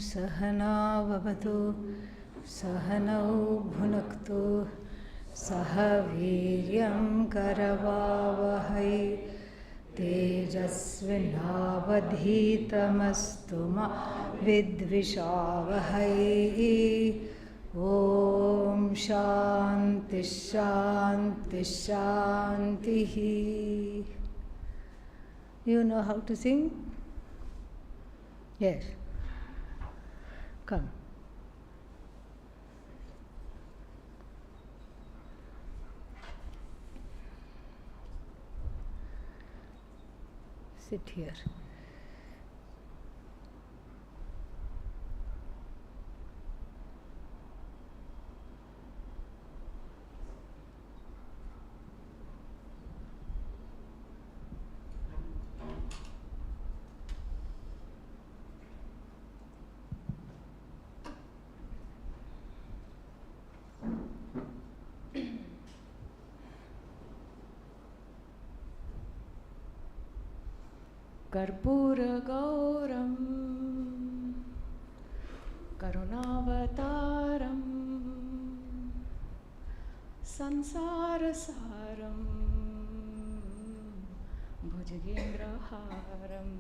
सहना भवतु सहनौ भुनक्तु सह वीर्यं करवावहै तेजस्विनावधीतमस्तु मा विद्विषावहै। ॐ शान्ति शान्ति शान्तिः। You know how to sing? Yes. Come. Sit here. कर्पूरगौरं करुणावतारं संसारसारं भुजगेन्द्रहारं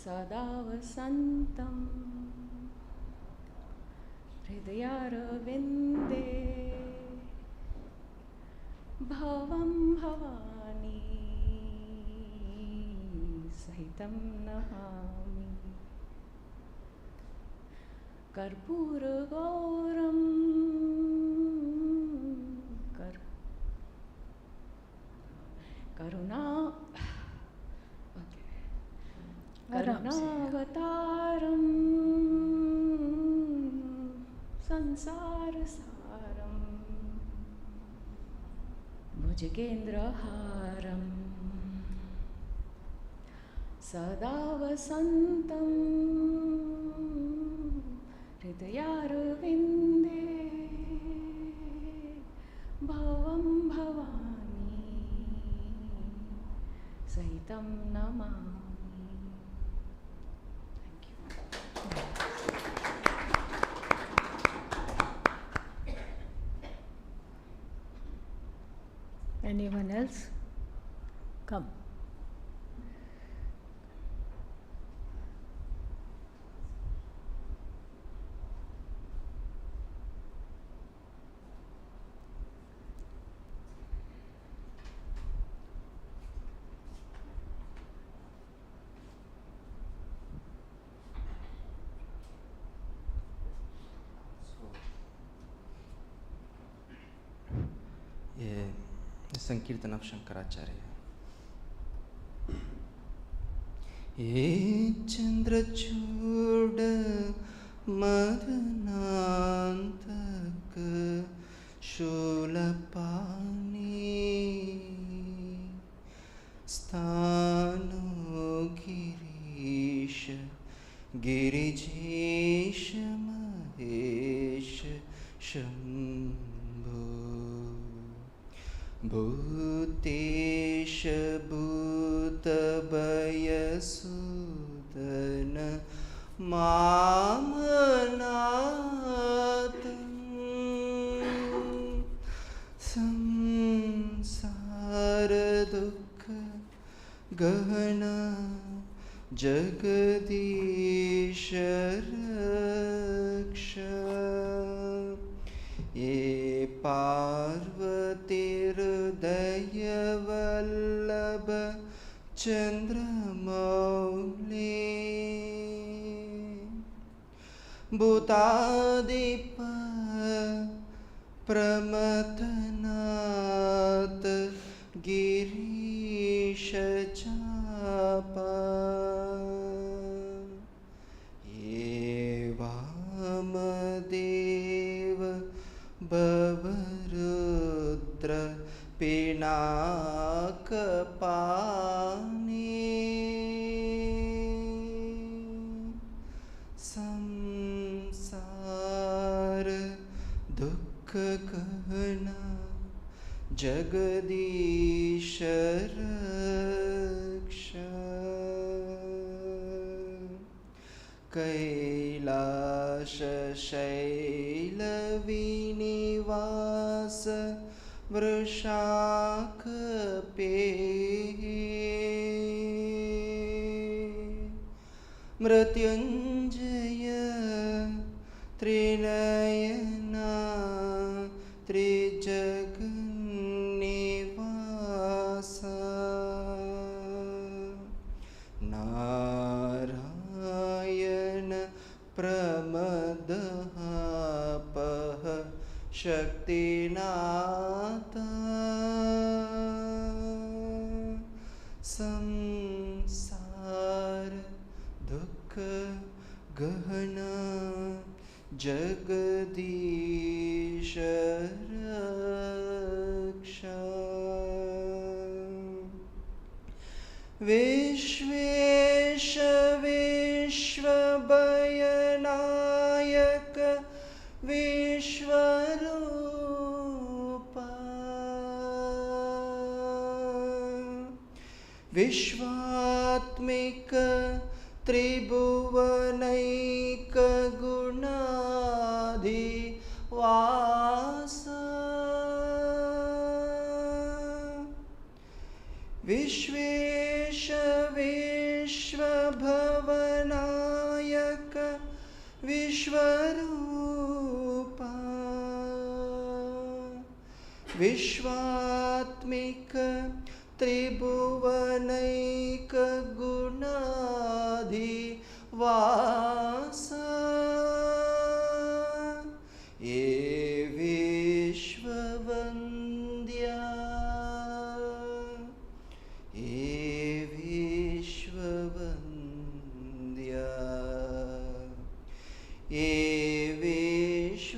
सदा वसन्तं हृदयारविन्दे भवं भवानी सहितं नमामि। कर्पूरगौरं करुणावतारं संसारसारं भुजगेन्द्रहारं सदा वसन्तं हृदयारविन्दे भवं भवानी सहितं नमामि। Anyone else? Come. ये संकीर्तन ऑफ शंकराचार्य। ये चंद्रचूड मदनांतक शूलपाणी स्थानो गिरीश गिरिजेश महेश शंभो भूतेश भूतभयसूदन मामनाथं संसार दुःख गहना जगदीश रक्ष। ये पार्वतीर्दय वल्लभ चंद्रमौली भूतादिप प्रमथनाथ गिरीश चापा। ये वामदेव भवरुद्र पिनाकपाणि संसार दुःख कहना जगदीश रक्ष। कैलासशैलविनिवास वृषाकपेः मृत्युञ्जय त्रिनयना त्रिजगन्निवास नारायण प्रमदः शक्तिनाथा संसार दुःख गहना जगदीश रक्षा विश्वेश विश्वभयनायक विश्वरूपा विश्वात्मिक त्रिभुवनैक गुणाधिवास विश्वेश विश्वभवनायक विश्वरूपा विश्वात्मिक त्रिभुवनैक गुणाधिवास ये विश्ववन्द्या ये विश्ववन्द्या ये विश्ववन्द्य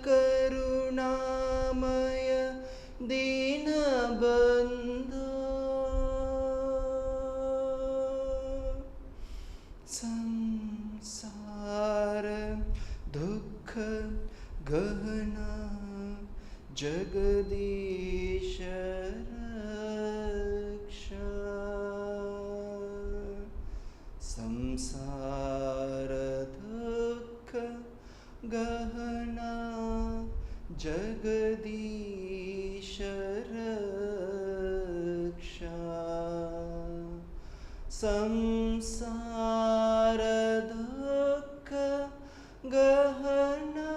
करुणामय दीनबन्धो संसार दुःख गहना जगदीश रक्षा संसार दुःख गहना जगदीश रक्षा संसार दुःख गहना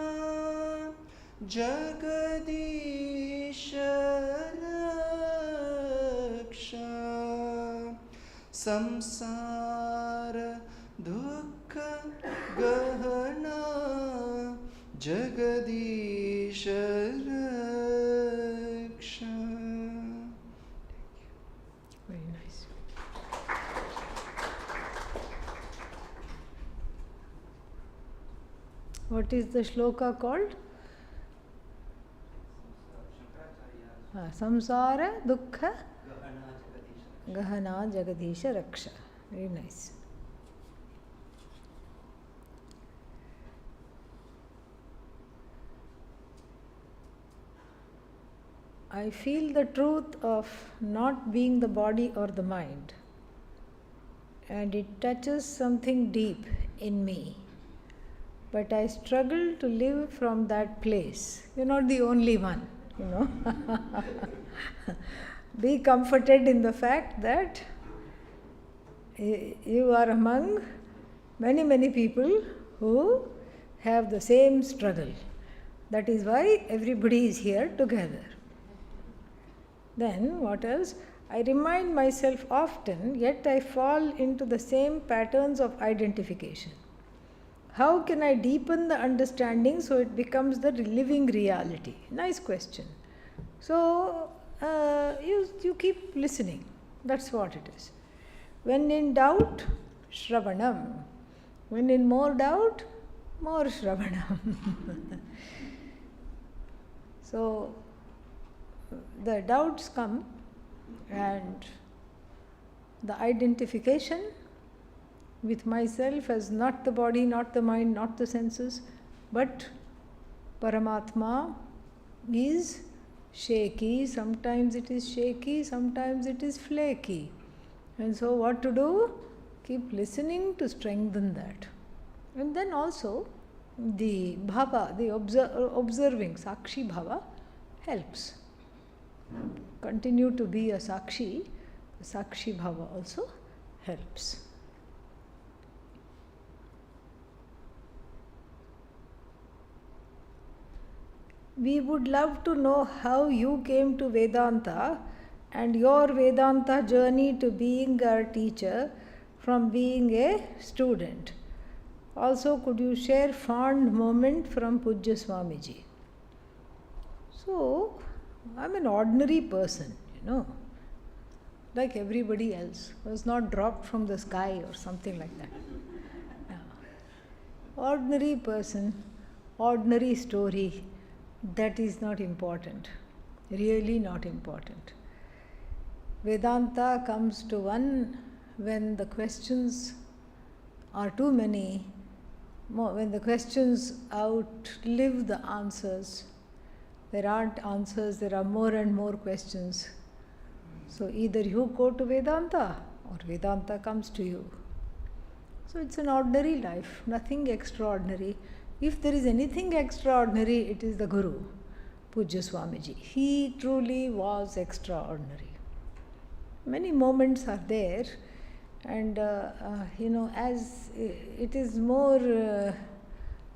जगदीश रक्षा संसार दुःख गहना जगदीश रक्षा. Very nice. What is the shloka called? Samsara Dukkha Gahana Jagadisha Raksha. Very nice. I feel the truth of not being the body or the mind, and it touches something deep in me. But I struggle to live from that place. You're not the only one, you know. Be comforted in the fact that you are among many, many people who have the same struggle. That is why everybody is here together. Then, what else? I remind myself often, yet I fall into the same patterns of identification. How can I deepen the understanding so it becomes the living reality? Nice question. So, you keep listening. That's what it is. When in doubt, Shravanam. When in more doubt, more Shravanam. So, the doubts come and the identification with myself as not the body, not the mind, not the senses, but Paramatma is shaky. Sometimes it is shaky, sometimes it is flaky. And so what to do? Keep listening to strengthen that. And then also the bhava, the observing, sakshi bhava helps. Continue to be a sakshi bhava also helps. We would love to know how you came to Vedanta and your Vedanta journey to being a teacher from being a student. Also, could you share fond moment from Pujya Swamiji? So, I'm an ordinary person, like everybody else. I was not dropped from the sky or something like that. No. Ordinary person, ordinary story. That is not important, really not important. Vedanta comes to one when the questions are too many, when the questions outlive the answers. There aren't answers, there are more and more questions. So either you go to Vedanta or Vedanta comes to you. So it's an ordinary life, nothing extraordinary. If there is anything extraordinary, it is the Guru, Pujya Swamiji. He truly was extraordinary. Many moments are there, and as it is more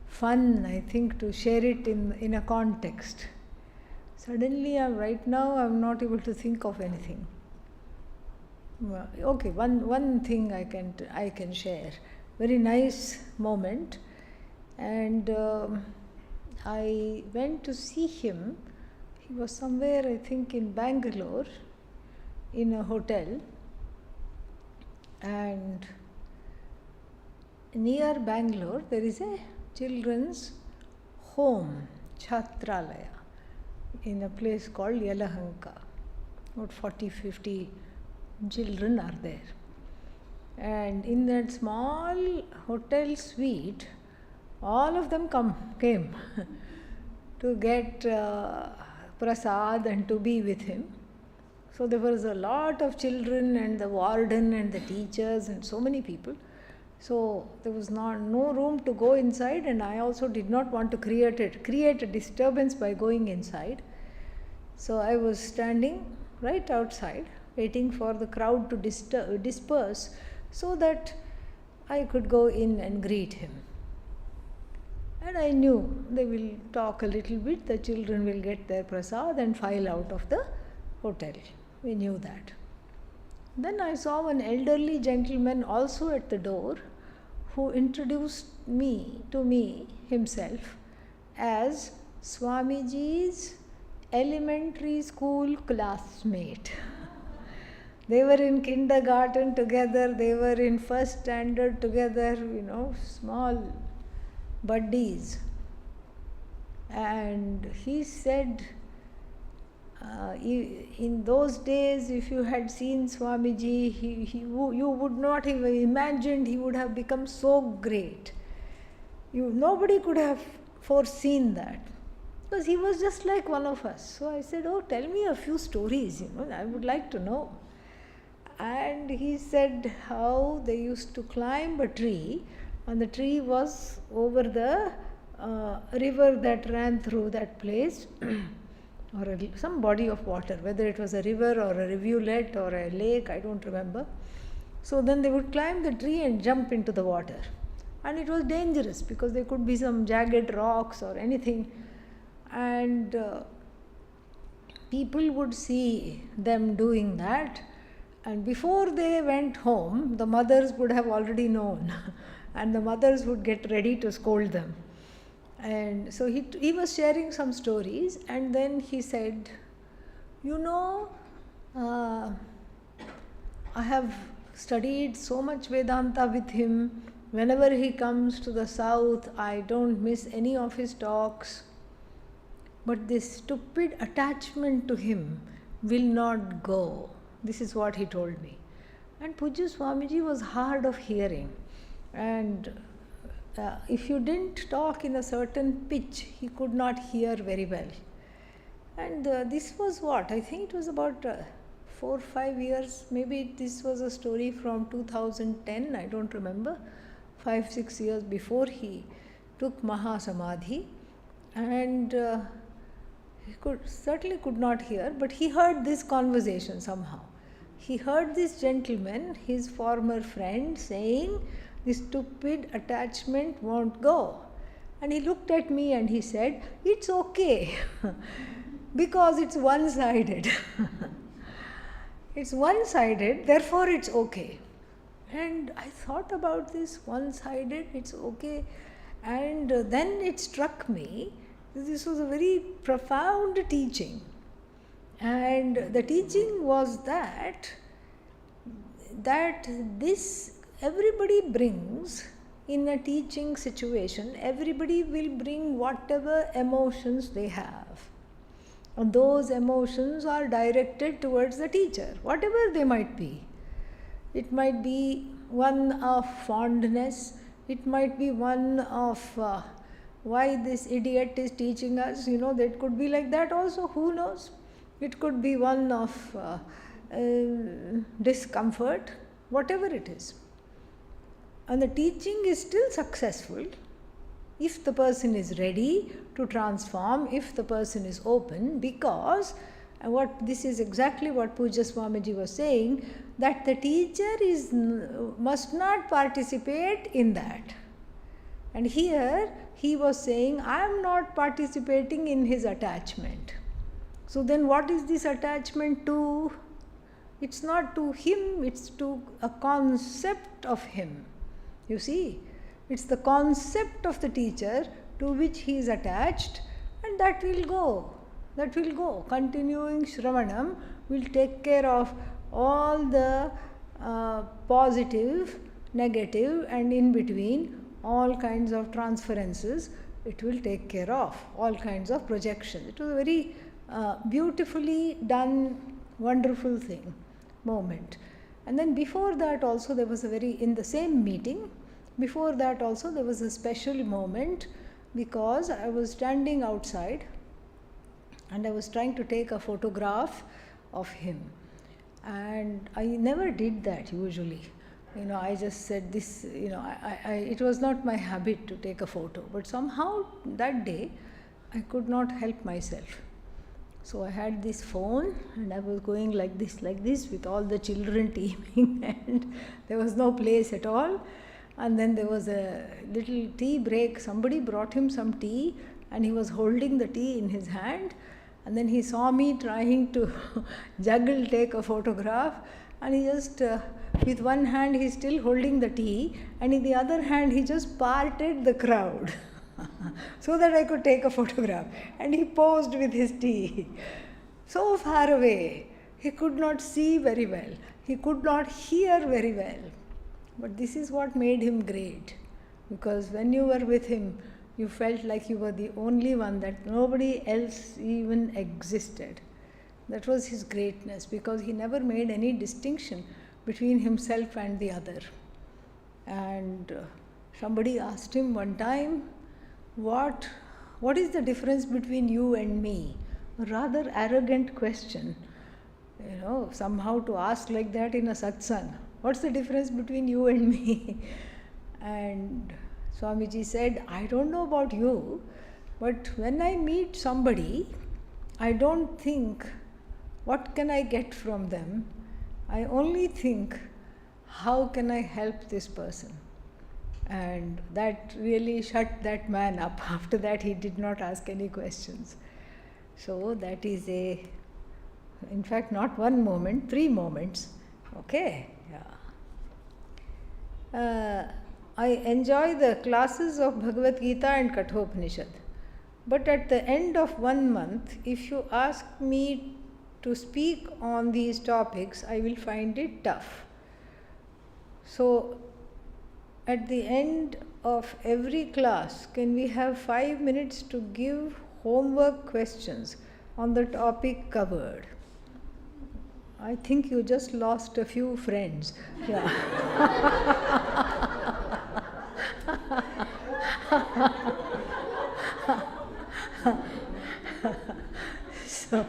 fun, I think, to share it in a context. Suddenly, right now, I'm not able to think of anything. Okay, one thing I can share. Very nice moment. And I went to see him. He was somewhere, I think, in Bangalore, in a hotel. And near Bangalore, there is a children's home, Chhatralaya, in a place called Yelahanka. About 40-50 children are there. And in that small hotel suite, all of them came to get prasad and to be with him. So there was a lot of children and the warden and the teachers and so many people. So there was no room to go inside, and I also did not want to create a disturbance by going inside. So I was standing right outside waiting for the crowd to disperse so that I could go in and greet him. And I knew they will talk a little bit, the children will get their prasad and file out of the hotel. We knew that. Then I saw an elderly gentleman also at the door who introduced to me himself as Swamiji's elementary school classmate. They were in kindergarten together, they were in first standard together, small buddies. And he said, in those days, if you had seen Swamiji, you would not have imagined he would have become so great. Nobody could have foreseen that, because he was just like one of us. So I said, oh, tell me a few stories, I would like to know. And he said how they used to climb a tree, and the tree was over the river that ran through that place, or some body of water, whether it was a river or a rivulet or a lake, I don't remember. So then they would climb the tree and jump into the water. And it was dangerous because there could be some jagged rocks or anything. And people would see them doing that. And before they went home, the mothers would have already known. And the mothers would get ready to scold them. And so he was sharing some stories, and then he said, I have studied so much Vedanta with him. Whenever he comes to the south, I don't miss any of his talks. But this stupid attachment to him will not go. This is what he told me. And Pujya Swamiji was hard of hearing. And if you didn't talk in a certain pitch, he could not hear very well. And this was what? I think it was about 4-5 years, maybe this was a story from 2010, I don't remember, 5-6 years before he took Mahasamadhi, and he certainly could not hear, but he heard this conversation somehow. He heard this gentleman, his former friend, saying, "This stupid attachment won't go." And he looked at me and he said, "It's okay," because it's one-sided. It's one-sided, therefore it's okay. And I thought about this, one-sided, it's okay. And then it struck me, this was a very profound teaching. And the teaching was that this everybody brings in a teaching situation, everybody will bring whatever emotions they have. And those emotions are directed towards the teacher, whatever they might be. It might be one of fondness, it might be one of why this idiot is teaching us, that could be like that also, who knows. It could be one of discomfort, whatever it is. And the teaching is still successful if the person is ready to transform, if the person is open, because this is exactly what Pujya Swamiji was saying, that the teacher must not participate in that. And here he was saying, I am not participating in his attachment. So then what is this attachment to? It's not to him, it's to a concept of him. You see, it's the concept of the teacher to which he is attached, and that will go. That will go. Continuing Shravanam will take care of all the positive, negative, and in between all kinds of transferences. It will take care of all kinds of projections. It was a very beautifully done, wonderful moment. And then before that also there was in the same meeting, before that also there was a special moment, because I was standing outside and I was trying to take a photograph of him. And I never did that usually. I just said this, it was not my habit to take a photo. But somehow that day I could not help myself. So I had this phone and I was going like this with all the children teeming, and there was no place at all. And then there was a little tea break. Somebody brought him some tea and he was holding the tea in his hand. And then he saw me trying to take a photograph, and he just, with one hand he's still holding the tea, and in the other hand he just parted the crowd so that I could take a photograph. And he posed with his tea. So far away, he could not see very well, he could not hear very well. But this is what made him great, because when you were with him, you felt like you were the only one, that nobody else even existed. That was his greatness, because he never made any distinction between himself and the other. And somebody asked him one time, what is the difference between you and me? A rather arrogant question, somehow to ask like that in a satsang. What's the difference between you and me? And Swamiji said, I don't know about you, but when I meet somebody, I don't think, what can I get from them? I only think, how can I help this person? And that really shut that man up. After that, he did not ask any questions. So that is in fact, not one moment, 3 moments. Okay? Yeah. I enjoy the classes of Bhagavad Gita and Kathopanishad. But at the end of 1 month, if you ask me to speak on these topics, I will find it tough. So, at the end of every class, can we have 5 minutes to give homework questions on the topic covered? I think you just lost a few friends. Yeah. So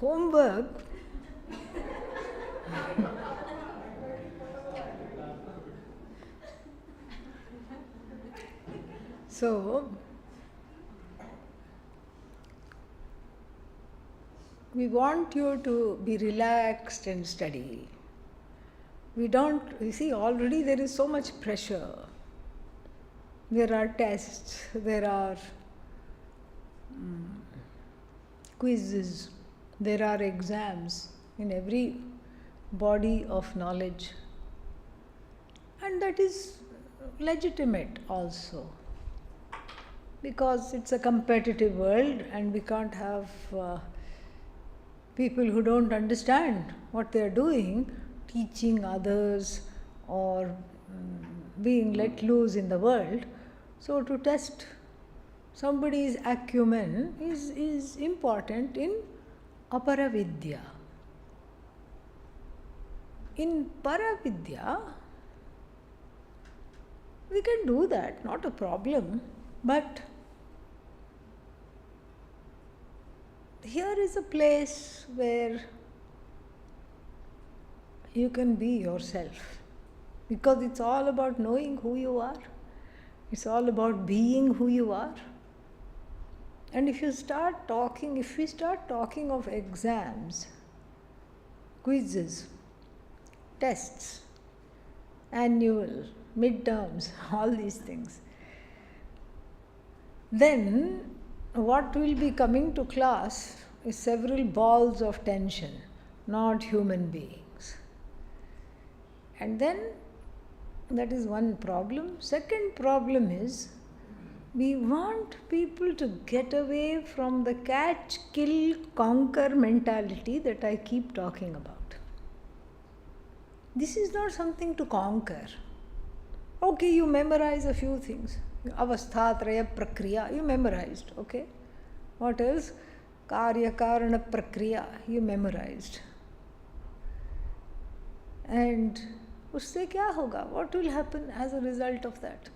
homework. So, we want you to be relaxed and study. We don't, you see, already there is so much pressure. There are tests, there are quizzes, there are exams in every body of knowledge. And that is legitimate also, because it's a competitive world and we can't have people who don't understand what they are doing teaching others or being let loose in the world. So to test somebody's acumen is important in aparavidya. In paravidya, we can do that, not a problem, but here is a place where you can be yourself, because it's all about knowing who you are. It's all about being who you are. And if we start talking of exams, quizzes, tests, annual, midterms, all these things, then what will be coming to class is several balls of tension, not human beings. And then that is one problem. Second problem is, we want people to get away from the catch, kill, conquer mentality that I keep talking about. This is not something to conquer. Okay, you memorize a few things. Avasthatraya prakriya, you memorized, okay? What else? Karya karana prakriya, you memorized. And usse kya hoga? What will happen as a result of that?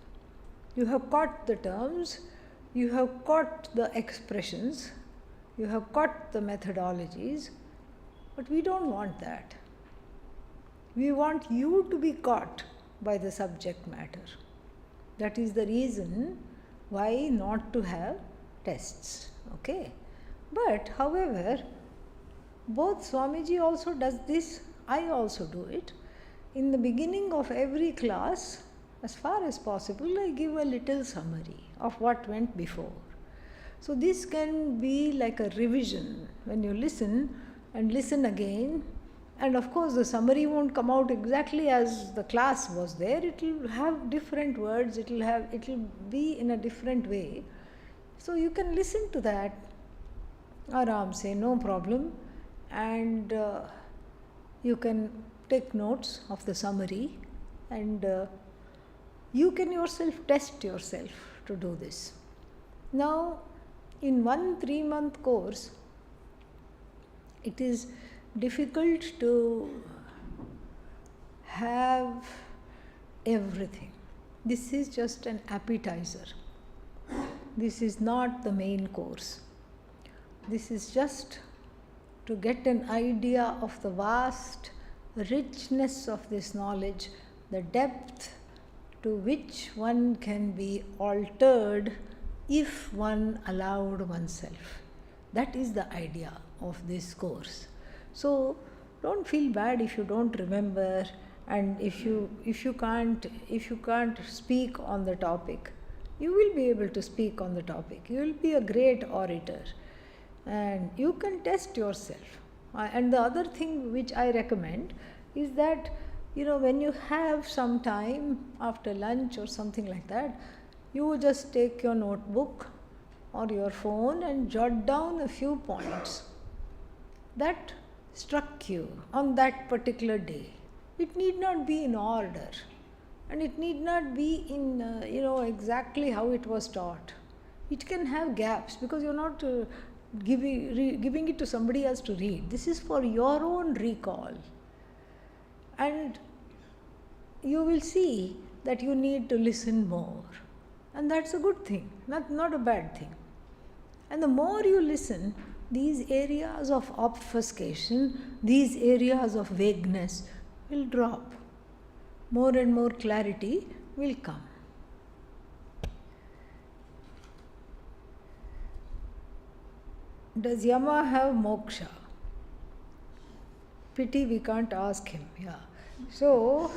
You have caught the terms, you have caught the expressions, you have caught the methodologies, but we don't want that. We want you to be caught by the subject matter. That is the reason why not to have tests. Okay? But, however, both Swamiji also does this, I also do it. In the beginning of every class, as far as possible, I give a little summary of what went before. So this can be like a revision when you listen and listen again. And of course, the summary won't come out exactly as the class was there. It will have different words. It will be in a different way. So you can listen to that, aram se, no problem, and you can take notes of the summary, and you can yourself test yourself to do this. Now, in one 3-month course, it is difficult to have everything. This is just an appetizer. This is not the main course. This is just to get an idea of the vast richness of this knowledge, the depth to which one can be altered if one allowed oneself. That is the idea of this course. So don't feel bad if you don't remember, and if you can't speak on the topic. You will be able to speak on the topic. You will be a great orator, and you can test yourself. And the other thing which I recommend is that, when you have some time after lunch or something like that, you just take your notebook or your phone and jot down a few points that struck you on that particular day. It need not be in order, and it need not be in exactly how it was taught. It can have gaps, because you're not giving it to somebody else to read. This is for your own recall, and you will see that you need to listen more, and that's a good thing, not a bad thing. And the more you listen, these areas of obfuscation, these areas of vagueness will drop. More and more clarity will come. Does Yama have moksha? Pity we can't ask him. Yeah. So,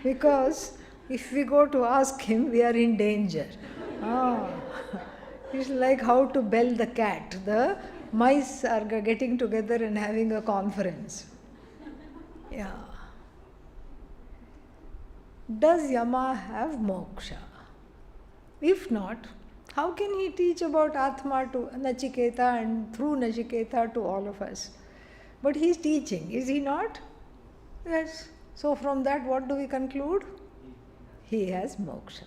because if we go to ask him, we are in danger. It's like how to bell the cat. The mice are getting together and having a conference. Yeah. Does Yama have moksha? If not, how can he teach about Atma to Nachiketa and through Nachiketa to all of us? But he is teaching, is he not? Yes. So from that, what do we conclude? He has moksha.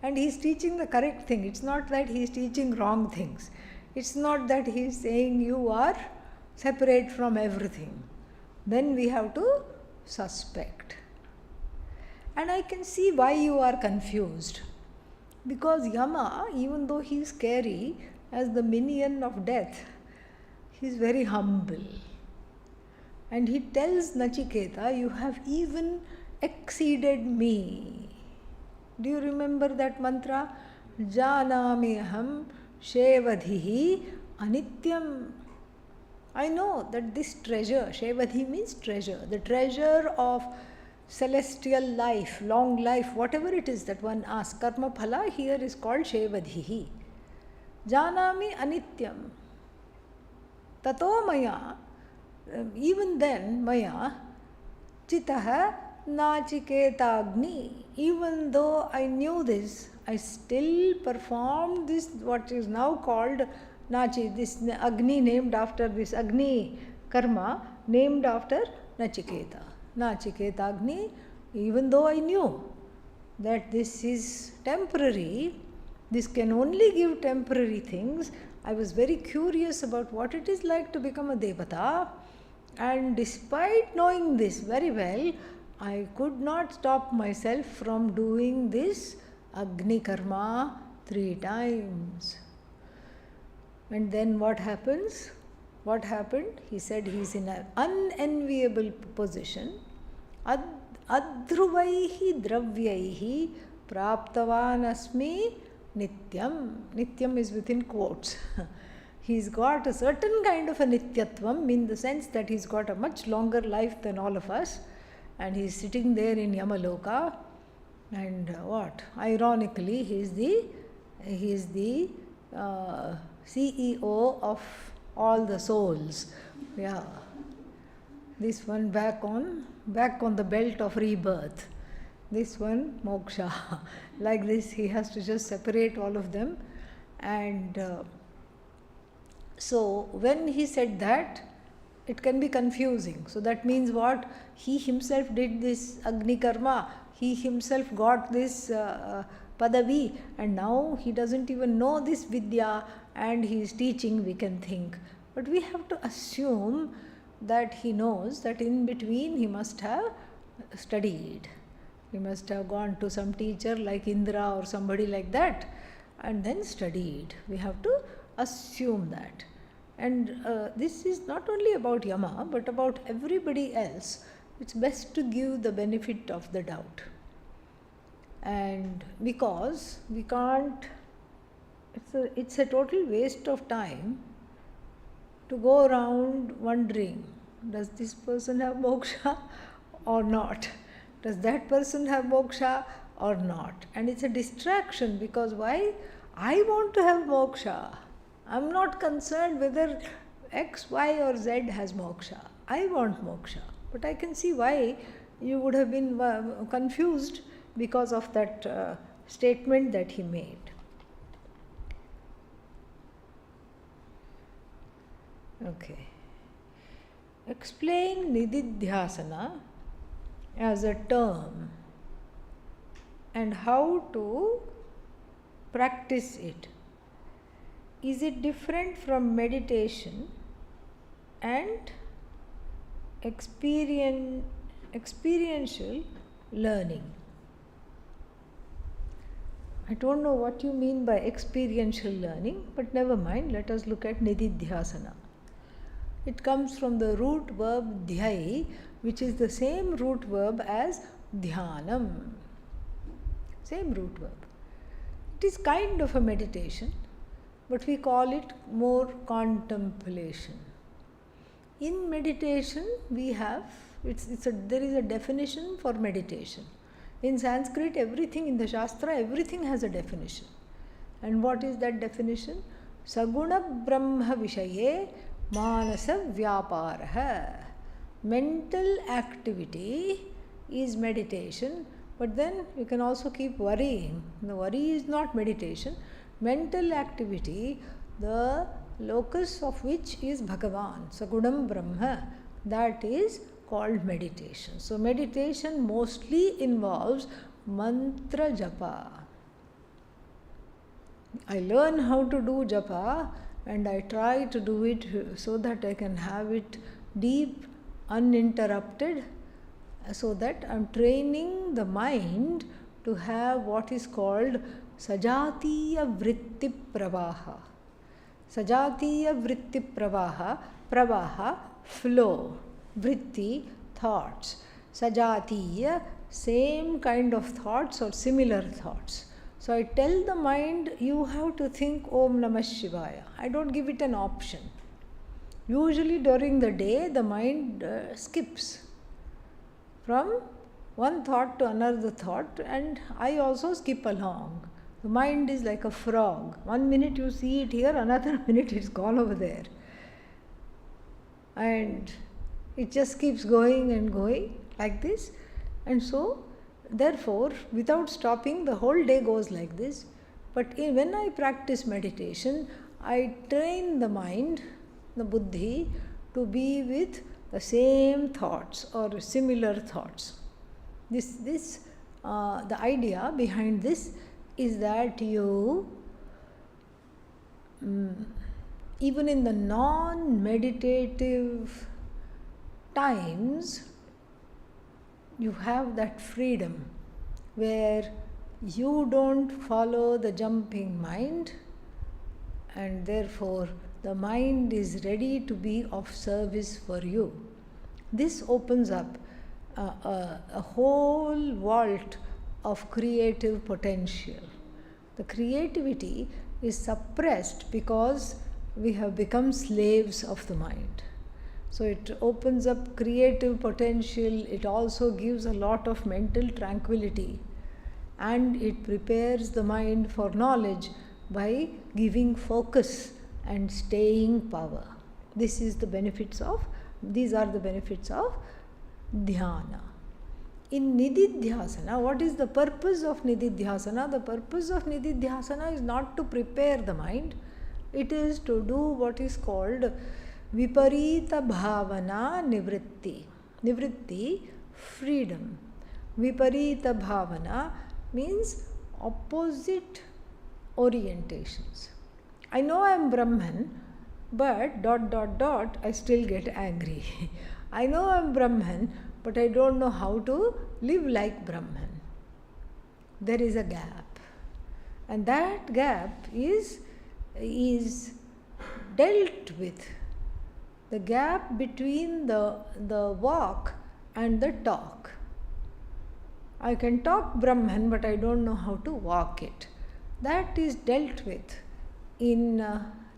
And he is teaching the correct thing. It's not that he is teaching wrong things. It's not that he is saying you are separate from everything. Then we have to suspect. And I can see why you are confused. Because Yama, even though he is scary as the minion of death, he is very humble. And he tells Nachiketa, you have even exceeded me. Do you remember that mantra? Janamiham Shevadhihi Anityam. I know that this treasure, Shevadhi means treasure, the treasure of celestial life, long life, whatever it is that one asks. Karma phala here is called Shevadhihi. Janami Anityam. Tato Maya, even then, Maya, Chitaha Nachiketagni. Even though I knew this, I still performed this, what is now called Nachi, this Agni named after this Agni karma, named after Nachiketa. Nachiketagni, even though I knew that this is temporary, this can only give temporary things, I was very curious about what it is like to become a Devata. And despite knowing this very well, I could not stop myself from doing this Agni Karma 3 times. And then what happens? What happened? He said he is in an unenviable position. Adhruvaihi dravyaihi praptavan asmi nityam. Nityam is within quotes. He's got a certain kind of a nityatvam, in the sense that he's got a much longer life than all of us. And he's sitting there in Yamaloka. And what? Ironically, he is the CEO of all the souls. Yeah. This one back on the belt of rebirth. This one moksha. Like this, he has to just separate all of them. And so when he said that, it can be confusing. So that means what? He himself did this Agni Karma. He himself got this Padavi, and now he doesn't even know this Vidya, and he is teaching, we can think. But we have to assume that he knows that in between he must have studied. He must have gone to some teacher like Indra or somebody like that, and then studied. We have to assume that. And this is not only about Yama, but about everybody else. It's best to give the benefit of the doubt. And because we can't, it's a total waste of time to go around wondering, does this person have moksha or not? Does that person have moksha or not? And it's a distraction, because why? I want to have moksha. I'm not concerned whether X, Y or Z has moksha. I want moksha. But I can see why you would have been confused because of that statement that he made. Okay. Explain Nididhyasana as a term and how to practice it. Is it different from meditation and experiential learning? I don't know what you mean by experiential learning, but never mind, let us look at nididhyasana. It comes from the root verb dhyai, which is the same root verb as dhyanam. Same root verb. It is kind of a meditation, but we call it more contemplation. In meditation, we have, there is a definition for meditation. In Sanskrit, everything in the Shastra, everything has a definition. And what is that definition? Saguna Brahma Vishaye Manasa Vyaparaha. Mental activity is meditation, but then you can also keep worrying. The worry is not meditation. Mental activity, the locus of which is Bhagavan, Sagunam Brahma, that is called meditation. So meditation mostly involves mantra japa. I learn how to do japa and I try to do it so that I can have it deep, uninterrupted, so that I am training the mind to have what is called Sajatiya Vritti Pravaha. Sajatiya Vritti Pravaha, Pravaha, flow, Vritti, thoughts. Sajatiya, same kind of thoughts or similar thoughts. So I tell the mind, you have to think Om Namah Shivaya. I don't give it an option. Usually during the day, the mind skips from one thought to another thought, and I also skip along. The mind is like a frog. 1 minute you see it here, another minute it's gone over there. And it just keeps going and going like this. And so, therefore, without stopping, the whole day goes like this. But when I practice meditation, I train the mind, the buddhi, to be with the same thoughts or similar thoughts. The idea behind this is that you, even in the non-meditative times, you have that freedom where you don't follow the jumping mind, and therefore the mind is ready to be of service for you. This opens up a whole vault of creative potential. The creativity is suppressed because we have become slaves of the mind. So it opens up creative potential, it also gives a lot of mental tranquility, and it prepares the mind for knowledge by giving focus and staying power. These are the benefits of dhyana. In nididhyasana, what is the purpose of nididhyasana? The purpose of nididhyasana is not to prepare the mind, it is to do what is called viparita bhavana nivritti. Nivritti, freedom. Viparita bhavana means opposite orientations. I know I am Brahman, but ... I still get angry. I know I am Brahman, but I don't know how to live like Brahman. There is a gap. And that gap is dealt with. The gap between the walk and the talk. I can talk Brahman, but I don't know how to walk it. That is dealt with in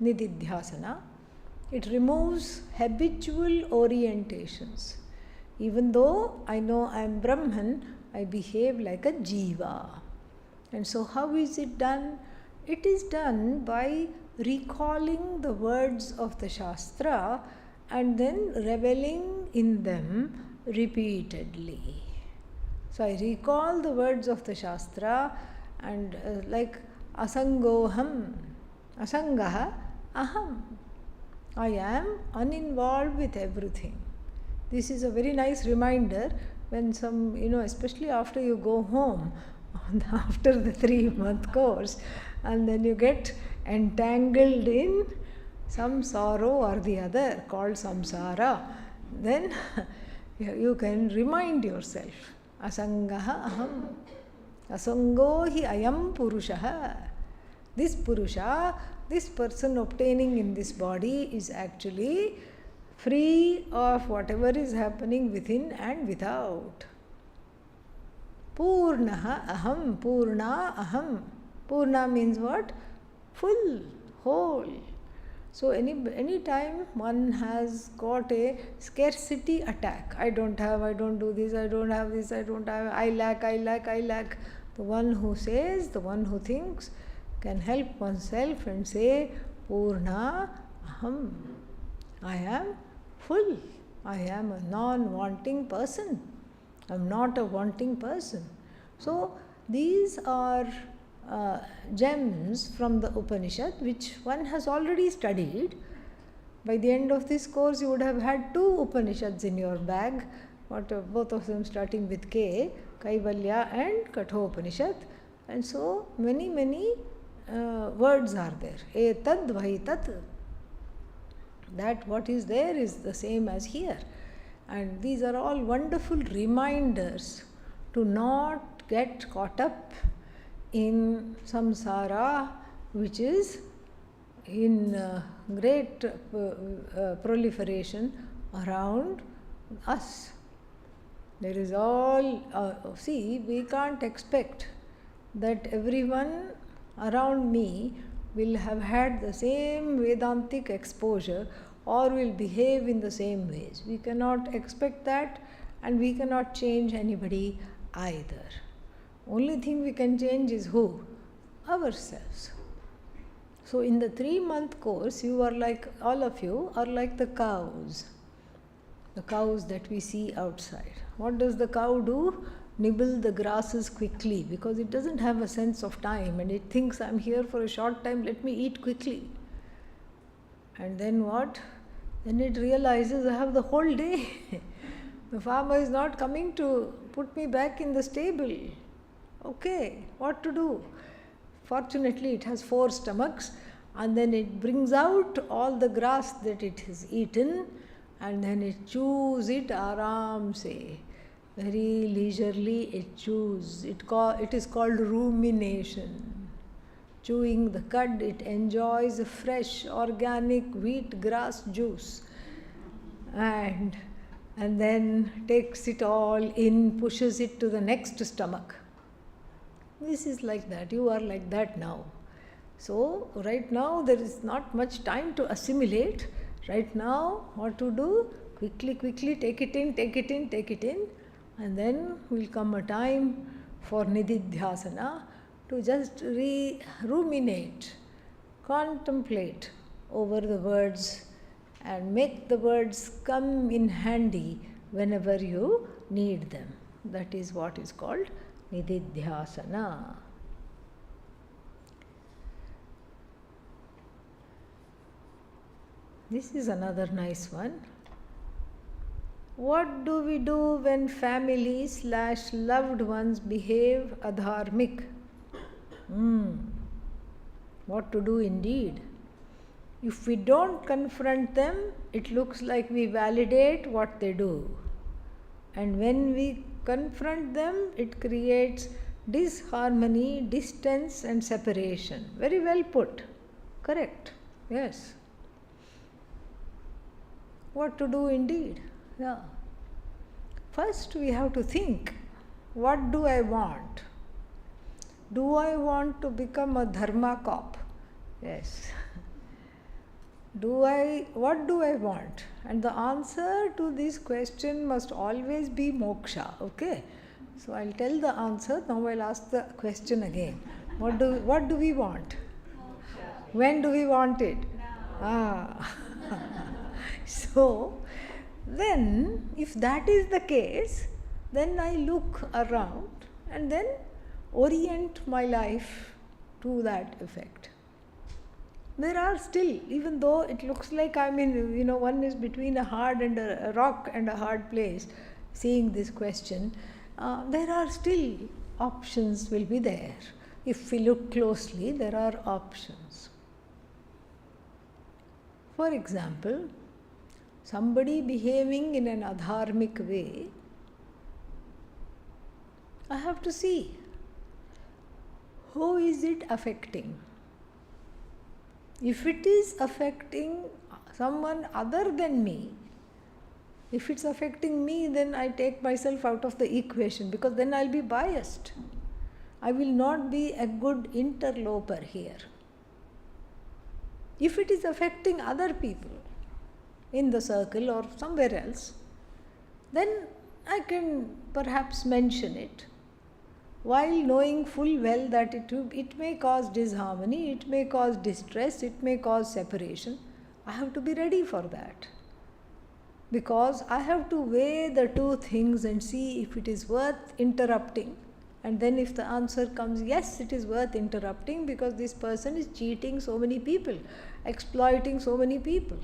nididhyasana. It removes habitual orientations. Even though I know I am Brahman, I behave like a jiva. And so how is it done? It is done by recalling the words of the Shastra and then reveling in them repeatedly. So I recall the words of the Shastra and like asangoham, asangaha aham. I am uninvolved with everything. This is a very nice reminder when some, especially after you go home, after the 3-month course, and then you get entangled in some sorrow or the other called samsara, then you can remind yourself, asangaha aham. Asango hi ayam purushaha. This purusha, this person obtaining in this body is actually free of whatever is happening within and without. Purnaha aham, purna aham. Purna means what? Full, whole. So any time one has got a scarcity attack, I don't have, I don't do this, I don't have this, I don't have, I lack, I lack, I lack. The one who says, the one who thinks can help oneself and say, Purna aham. I am full. I am a non-wanting person. I am not a wanting person. So these are gems from the Upanishad which one has already studied. By the end of this course you would have had 2 Upanishads in your bag, both of them starting with K, Kaivalya and Kathopanishad, and so many words are there. Etad vahitat. That what is there is the same as here. And these are all wonderful reminders to not get caught up in samsara, which is in great proliferation around us. There is all, see, we can't expect that everyone around me will have had the same Vedantic exposure or will behave in the same ways. We cannot expect that, and we cannot change anybody either. Only thing we can change is who? Ourselves. So in the 3-month course, you are like, all of you are like the cows that we see outside. What does the cow do? Nibble the grasses quickly, because it doesn't have a sense of time and it thinks, I'm here for a short time, let me eat quickly. And then what? Then it realizes I have the whole day. The farmer is not coming to put me back in the stable. Okay, what to do? Fortunately, it has 4 stomachs, and then it brings out all the grass that it has eaten, and then it chews it aram se. Very leisurely it chews. It is called rumination. Chewing the cud, it enjoys a fresh organic wheat grass juice, and then takes it all in, pushes it to the next stomach. This is like that. You are like that now. So right now there is not much time to assimilate. Right now, what to do? Quickly take it in, and then will come a time for nididhyasana, to just ruminate, contemplate over the words and make the words come in handy whenever you need them. That is what is called nididhyasana. This is another nice one. What do we do when family/loved ones behave adharmic? What to do indeed? If we don't confront them, it looks like we validate what they do. And when we confront them, it creates disharmony, distance and separation. Very well put. Correct. Yes. What to do indeed? Yeah. First we have to think, what do I want? Do I want to become a dharma cop? Yes. What do I want? And the answer to this question must always be moksha. Okay? So I'll tell the answer, now I'll ask the question again. What do we want? Moksha. When do we want it? Now. So then, if that is the case, then I look around and then orient my life to that effect. There are still, even though it looks like I'm in, one is between a hard and a rock and a hard place, seeing this question, there are still options will be there. If we look closely, there are options. For example, somebody behaving in an adharmic way, I have to see who is it affecting? If it is affecting someone other than me, if it's affecting me, then I take myself out of the equation, because then I'll be biased. I will not be a good interloper here. If it is affecting other people in the circle or somewhere else, then I can perhaps mention it, while knowing full well that it may cause disharmony, it may cause distress, it may cause separation. I have to be ready for that, because I have to weigh the two things and see if it is worth interrupting. And then if the answer comes, yes, it is worth interrupting, because this person is cheating so many people, exploiting so many people,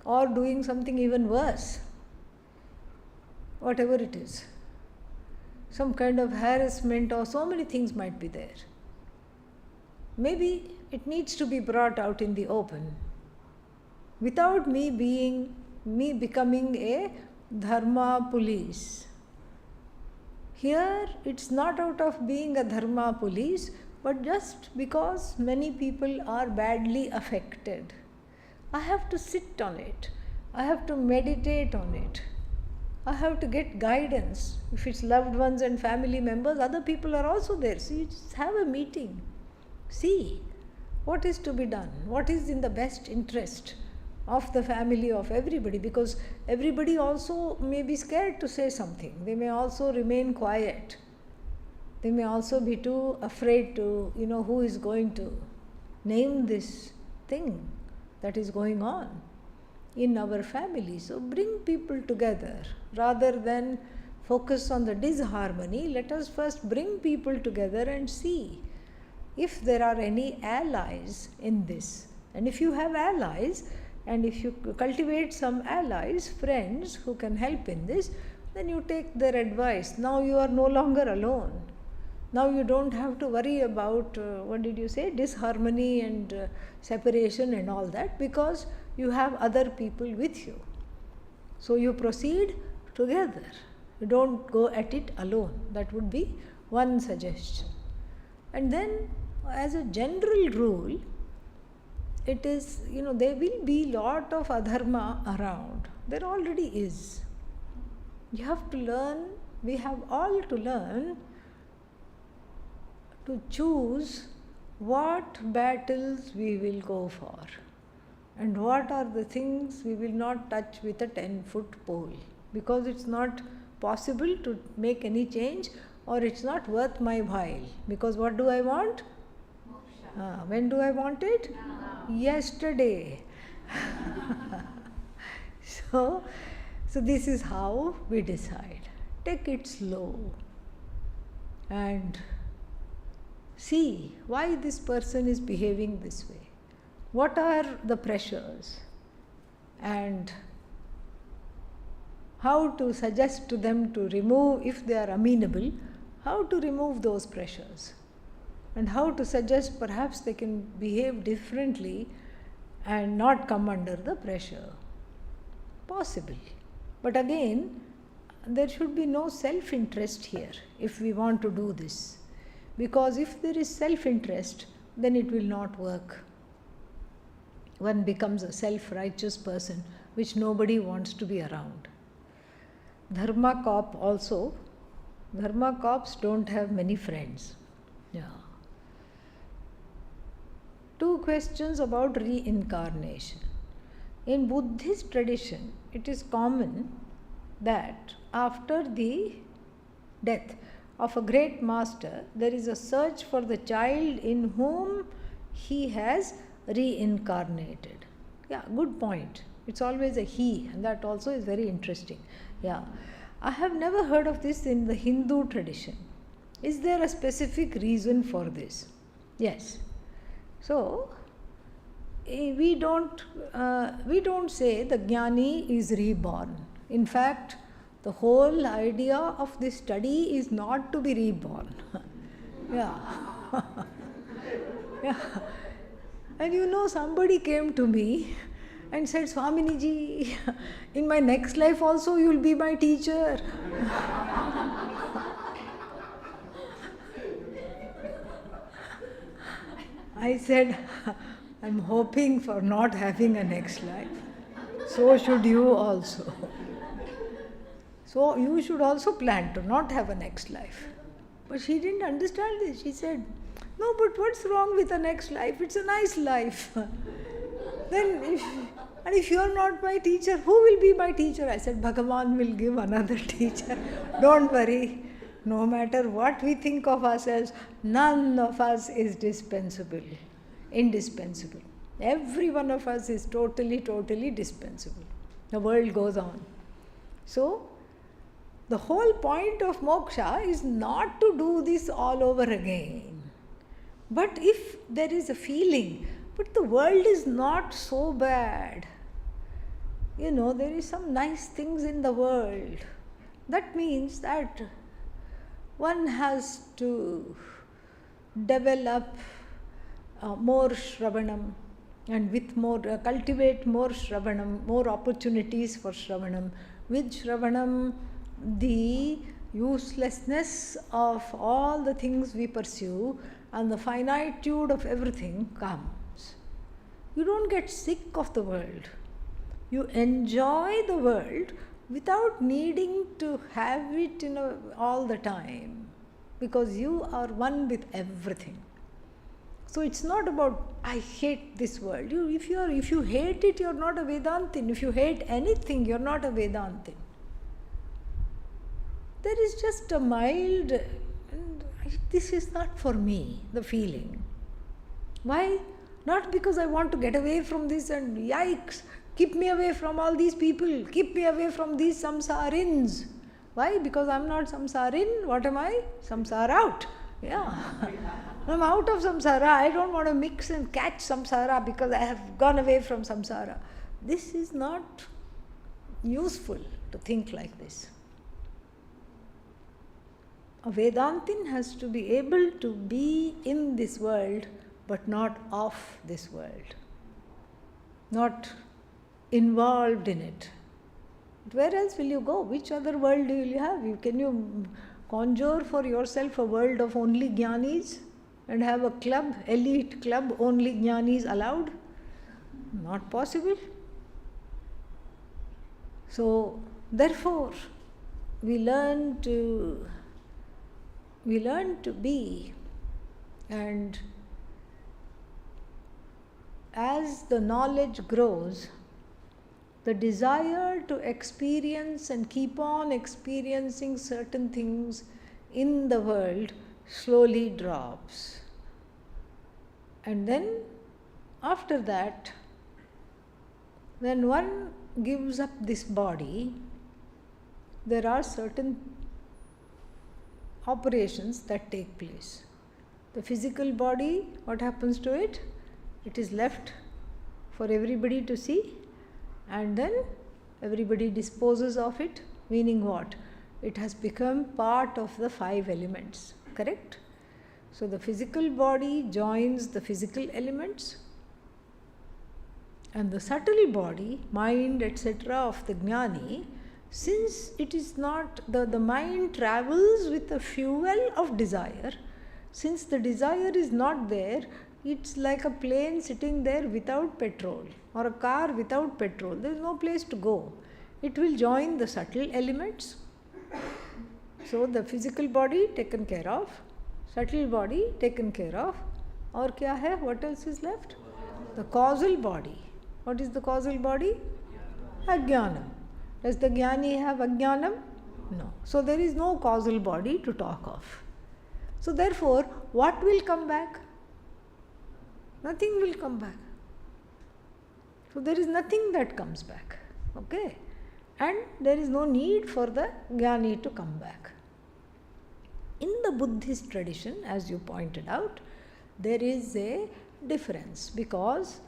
or doing something even worse, whatever it is, some kind of harassment, or so many things might be there. Maybe it needs to be brought out in the open, without me becoming a dharma police. Here it's not out of being a dharma police, but just because many people are badly affected. I have to sit on it. I have to meditate on it. I have to get guidance. If it's loved ones and family members, other people are also there. So you just have a meeting. See what is to be done, what is in the best interest of the family, of everybody, because everybody also may be scared to say something. They may also remain quiet. They may also be too afraid to, who is going to name this thing that is going on in our family. So bring people together rather than focus on the disharmony. Let us first bring people together and see if there are any allies in this. And if you have allies, and if you cultivate some allies, friends who can help in this, then you take their advice. Now you are no longer alone. Now you don't have to worry about, disharmony and separation and all that, because you have other people with you. So you proceed together. You don't go at it alone. That would be one suggestion. And then, as a general rule, it is, there will be lot of adharma around. There already is. You have to learn, we have all to learn to choose what battles we will go for and what are the things we will not touch with a 10-foot pole, because it's not possible to make any change, or it's not worth my while. Because what do I want? When do I want it? Yesterday. So this is how we decide. Take it slow and see why this person is behaving this way. What are the pressures, and how to suggest to them to remove, if they are amenable, how to remove those pressures, and how to suggest perhaps they can behave differently and not come under the pressure. Possibly. But again, there should be no self-interest here if we want to do this. Because if there is self-interest, then it will not work. One becomes a self-righteous person, which nobody wants to be around. Dharma cop also. Dharma cops don't have many friends. Yeah. 2 questions about reincarnation. In Buddhist tradition, it is common that after the death of a great master, there is a search for the child in whom he has reincarnated. Yeah, good point. It's always a he, and that also is very interesting. Yeah. I have never heard of this in the Hindu tradition. Is there a specific reason for this? Yes. So, we don't say the jnani is reborn. In fact, the whole idea of this study is not to be reborn. Yeah. Yeah. And somebody came to me and said, Swaminiji, in my next life also you will be my teacher. I said, I'm hoping for not having a next life. So should you also. So you should also plan to not have a next life. But she didn't understand this. She said, no, but what's wrong with a next life? It's a nice life. If you're not my teacher, who will be my teacher? I said, Bhagavan will give another teacher. Don't worry. No matter what we think of ourselves, none of us is indispensable. Every one of us is totally dispensable. The world goes on. So, the whole point of moksha is not to do this all over again. But if there is a feeling, but the world is not so bad. There is some nice things in the world. That means that one has to develop more Shravanam, and with more, cultivate more Shravanam, more opportunities for Shravanam. With Shravanam, the uselessness of all the things we pursue and the finitude of everything comes. You don't get sick of the world. You enjoy the world without needing to have it all the time, because you are one with everything. So it's not about, I hate this world. If you hate it, you're not a Vedantin. If you hate anything, you're not a Vedantin. There is just a mild, this is not for me, the feeling. Why? Not because I want to get away from this and yikes, keep me away from all these people, keep me away from these samsarins. Why? Because I'm not samsarin. What am I? Samsara out. Yeah. I'm out of samsara. I don't want to mix and catch samsara because I have gone away from samsara. This is not useful to think like this. A Vedantin has to be able to be in this world but not of this world, not involved in it. Where else will you go? Which other world will you have? Can you conjure for yourself a world of only jnanis and have a club, elite club, only jnanis allowed? Not possible. So, therefore, we learn to be, and as the knowledge grows, the desire to experience and keep on experiencing certain things in the world slowly drops. And then, after that, when one gives up this body, there are certain operations that take place. The physical body, what happens to it? It is left for everybody to see, and then everybody disposes of it, meaning what? It has become part of the 5 elements, correct? So the physical body joins the physical elements, and the subtle body, mind, etc. of the jnani, since it is not, the mind travels with the fuel of desire. Since the desire is not there, it's like a plane sitting there without petrol, or a car without petrol. There is no place to go. It will join the subtle elements. So the physical body taken care of, subtle body taken care of, or kya hai? What else is left? The causal body. What is the causal body? Ajnanam. Does the jnani have ajnanam? No. So there is no causal body to talk of. So therefore, what will come back? Nothing will come back. So there is nothing that comes back. Okay? And there is no need for the jnani to come back. In the Buddhist tradition, as you pointed out, there is a difference, because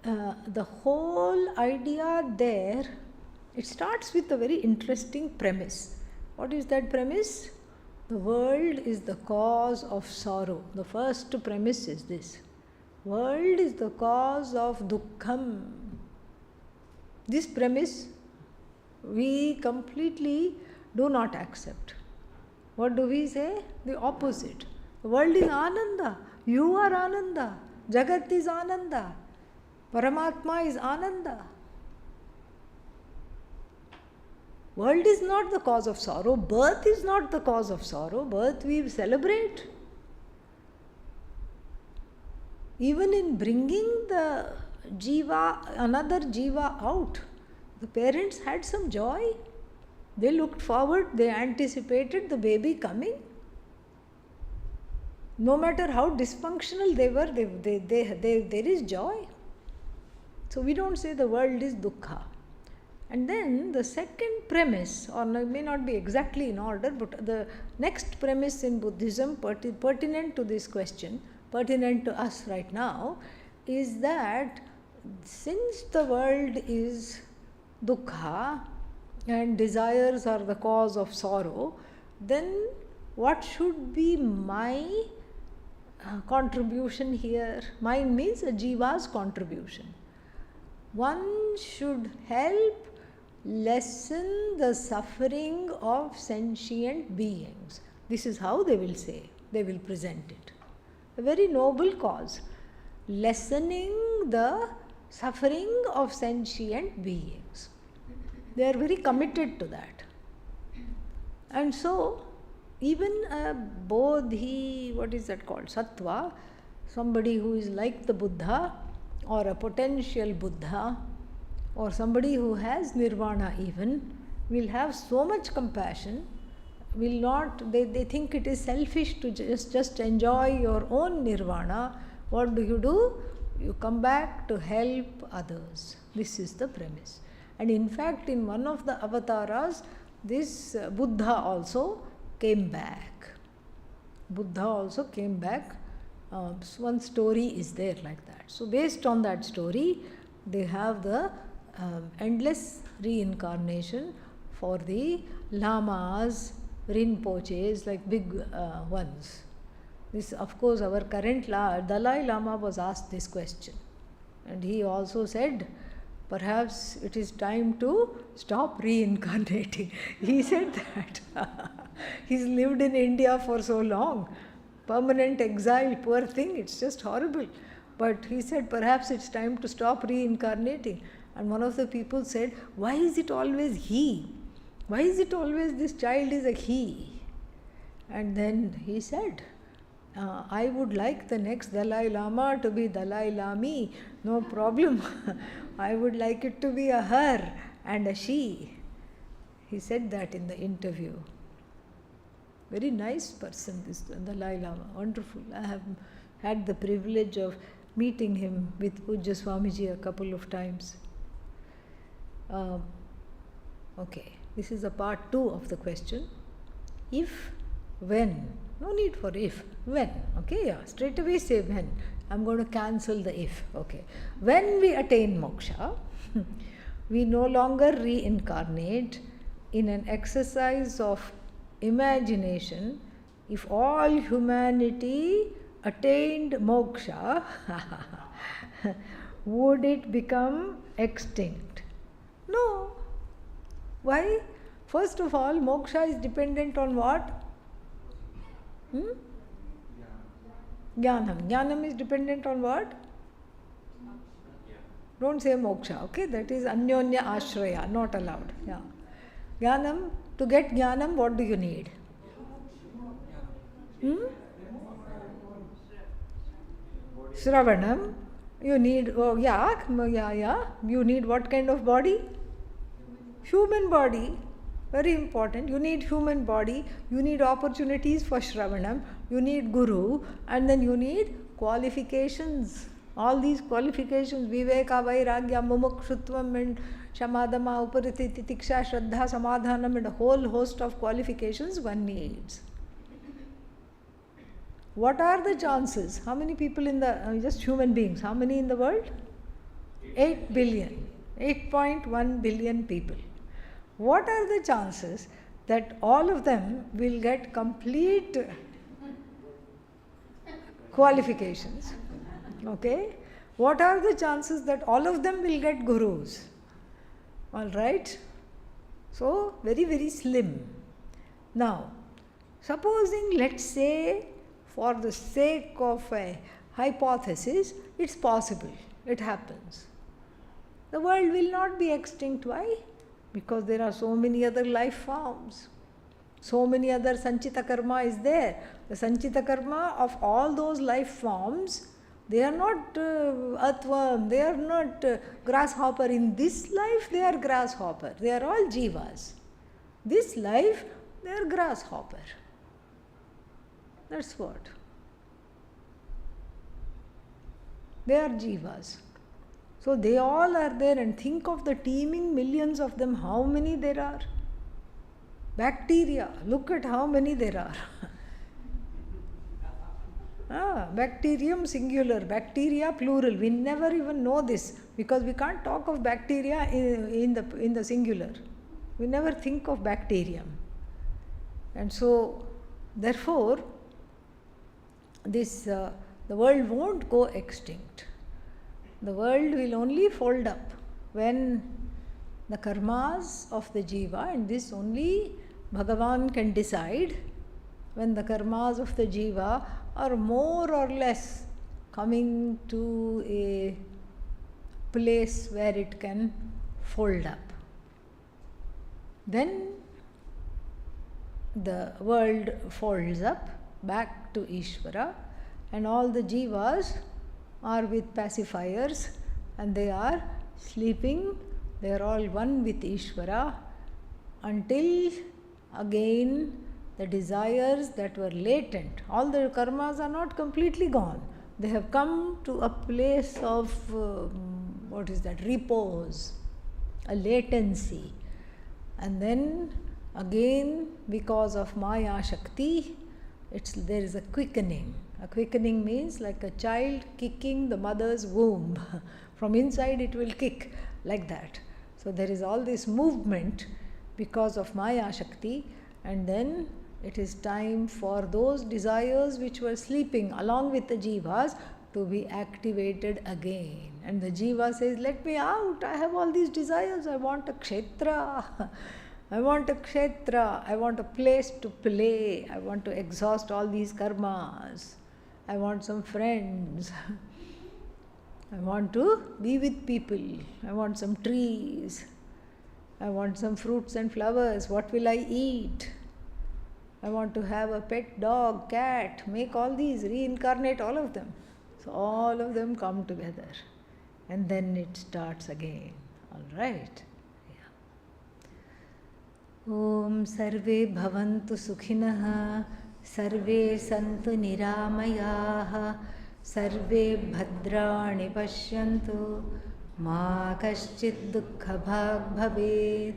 the whole idea there, it starts with a very interesting premise. What is that premise? The world is the cause of sorrow. The first premise is this. World is the cause of dukkham. This premise we completely do not accept. What do we say? The opposite. The world is Ananda. You are Ananda. Jagat is Ananda. Paramatma is Ananda. World is not the cause of sorrow. Birth is not the cause of sorrow. Birth we celebrate. Even in bringing the jiva, another jiva out, the parents had some joy. They looked forward, they anticipated the baby coming. No matter how dysfunctional they were, there is joy. So we don't say the world is dukkha. And then the second premise, or it may not be exactly in order, but the next premise in Buddhism pertinent to this question, pertinent to us right now, is that since the world is dukkha and desires are the cause of sorrow, then what should be my contribution here? Mine means a jiva's contribution. One should help lessen the suffering of sentient beings. This is how they will say, they will present it. A very noble cause. Lessening the suffering of sentient beings. They are very committed to that. And so, even a bodhi, what is that called? Sattva, somebody who is like the Buddha, or a potential Buddha, or somebody who has nirvana even, will have so much compassion, will not, they think it is selfish to just enjoy your own nirvana. What do? You come back to help others. This is the premise. And in fact, in one of the avatars, this Buddha also came back. Buddha also came back. One story is there like that. So based on that story, they have the endless reincarnation for the lamas, rinpoches, like big ones. This, of course, our current Dalai Lama was asked this question. And he also said, perhaps it is time to stop reincarnating. He said that. He's lived in India for so long. Permanent exile, poor thing, it's just horrible. But he said, perhaps it's time to stop reincarnating. And one of the people said, why is it always he? Why is it always this child is a he? And then he said, I would like the next Dalai Lama to be Dalai Lami, no problem. I would like it to be a her and a she. He said that in the interview. Very nice person, this Dalai Lama, wonderful. I have had the privilege of meeting him with Pujya Swamiji a couple of times. Okay, this is a part 2 of the question. If, when, no need for if, when, okay, yeah, straight away say when. I'm going to cancel the if, okay. When we attain moksha, we no longer reincarnate in an exercise of imagination. If all humanity attained moksha, would it become extinct? No. Why? First of all, moksha is dependent on what? Jnanam. Jnanam is dependent on what? Don't say moksha, okay? That is anyonya ashraya, not allowed. Yeah. Jnanam, to get jnanam, what do you need? Shravanam. You need, you need what kind of body? Human body. Very important. You need human body, you need opportunities for Shravanam, you need Guru, and then you need qualifications. All these qualifications, Viveka, Vairagya, Mumukshutvam, and Shamadama, Upariti, Titiksha, Shraddha, Samadhanam, and a whole host of qualifications one needs. What are the chances? How many people in the, just human beings, how many in the world? 8 billion. 8.1 billion people. What are the chances that all of them will get complete qualifications? Okay? What are the chances that all of them will get gurus? All right? So, very, very slim. Now, supposing, let's say, for the sake of a hypothesis, it's possible, it happens. The world will not be extinct. Why? Because there are so many other life forms. So many other sanchita karma is there. The sanchita karma of all those life forms, they are not earthworm, they are not grasshopper. In this life, they are grasshopper. They are all jivas. This life, they are grasshopper. That's what. They are jivas. So they all are there, and think of the teeming millions of them, how many there are. Bacteria, look at how many there are. Bacterium singular, bacteria plural. We never even know this because we can't talk of bacteria in the singular. We never think of bacterium. And so, therefore, the world won't go extinct. The world will only fold up when the karmas of the jiva, and this only Bhagavan can decide, when the karmas of the jiva are more or less coming to a place where it can fold up. Then the world folds up back to Ishvara, and all the jivas are with pacifiers and they are sleeping. They are all one with Ishvara until again the desires that were latent, all the karmas are not completely gone. They have come to a place of repose, a latency. And then again, because of Maya Shakti, there is a quickening. A quickening means like a child kicking the mother's womb. From inside it will kick, like that. So there is all this movement because of Maya Shakti, and then it is time for those desires which were sleeping along with the jivas to be activated again. And the jiva says, let me out, I have all these desires, I want a kshetra. I want a kshetra, I want a place to play, I want to exhaust all these karmas, I want some friends, I want to be with people, I want some trees, I want some fruits and flowers, what will I eat? I want to have a pet dog, cat, make all these, reincarnate all of them. So all of them come together and then it starts again. All right. Om Sarve Bhavantu Sukhinah, Sarve Santu Niramayaha, Sarve Bhadrani Pashyantu, Ma Kaschid Dukkha Bhag Bhavet,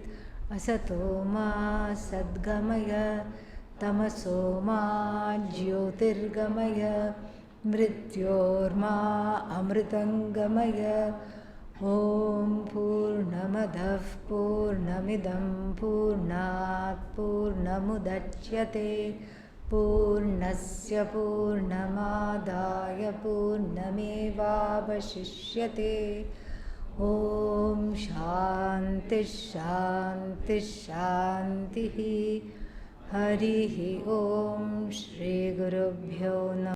Asato Ma Sadgamaya, Tamaso Ma Jyotirgamaya, Mrityorma Amritangamaya. Om Purnamadav Purnamidam Purnat Purnamudachyate Purnasya Purnamadaya Purnamevavashishyate. Om Shanti Shanti Shanti. Harihi Om Shri Gurubhyo Namah.